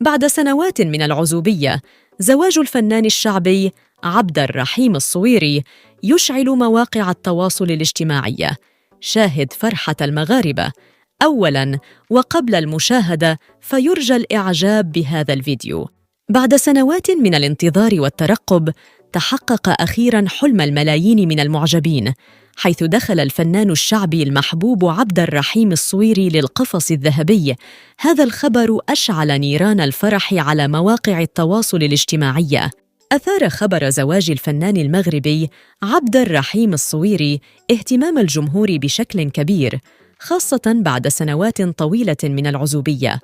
بعد سنوات من العزوبية، زواج الفنان الشعبي عبد الرحيم الصويري يشعل مواقع التواصل الاجتماعي. شاهد فرحة المغاربة أولاً وقبل المشاهدة، فيرجى الإعجاب بهذا الفيديو. بعد سنوات من الانتظار والترقب، تحقق أخيراً حلم الملايين من المعجبين، حيث دخل الفنان الشعبي المحبوب عبد الرحيم الصويري للقفص الذهبي. هذا الخبر أشعل نيران الفرح على مواقع التواصل الاجتماعي. أثار خبر زواج الفنان المغربي عبد الرحيم الصويري اهتمام الجمهور بشكل كبير، خاصة بعد سنوات طويلة من العزوبية،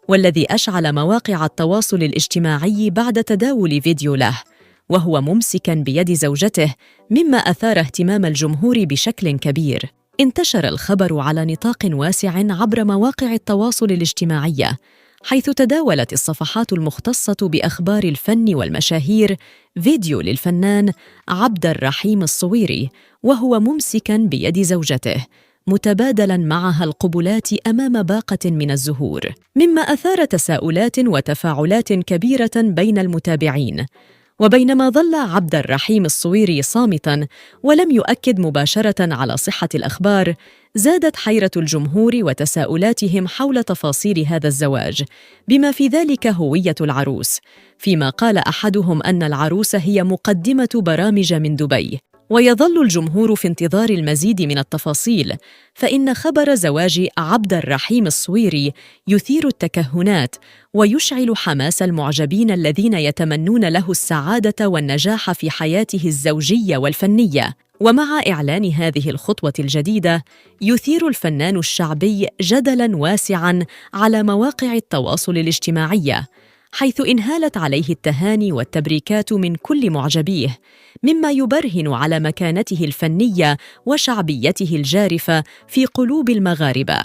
والذي أشعل مواقع التواصل الاجتماعي بعد تداول فيديو له وهو ممسكاً بيد زوجته، مما أثار اهتمام الجمهور بشكل كبير. انتشر الخبر على نطاق واسع عبر مواقع التواصل الاجتماعي، حيث تداولت الصفحات المختصة بأخبار الفن والمشاهير فيديو للفنان عبد الرحيم الصويري وهو ممسكاً بيد زوجته، متبادلاً معها القبلات أمام باقة من الزهور، مما أثار تساؤلات وتفاعلات كبيرة بين المتابعين. وبينما ظل عبد الرحيم الصويري صامتاً ولم يؤكد مباشرة على صحة الأخبار، زادت حيرة الجمهور وتساؤلاتهم حول تفاصيل هذا الزواج، بما في ذلك هوية العروس، فيما قال أحدهم أن العروس هي مقدمة برامج من دبي. ويظل الجمهور في انتظار المزيد من التفاصيل، فإن خبر زواج عبد الرحيم الصويري يثير التكهنات ويشعل حماس المعجبين الذين يتمنون له السعادة والنجاح في حياته الزوجية والفنية. ومع إعلان هذه الخطوة الجديدة، يثير الفنان الشعبي جدلاً واسعاً على مواقع التواصل الاجتماعي، حيث انهالت عليه التهاني والتبريكات من كل معجبيه، مما يبرهن على مكانته الفنية وشعبيته الجارفة في قلوب المغاربة.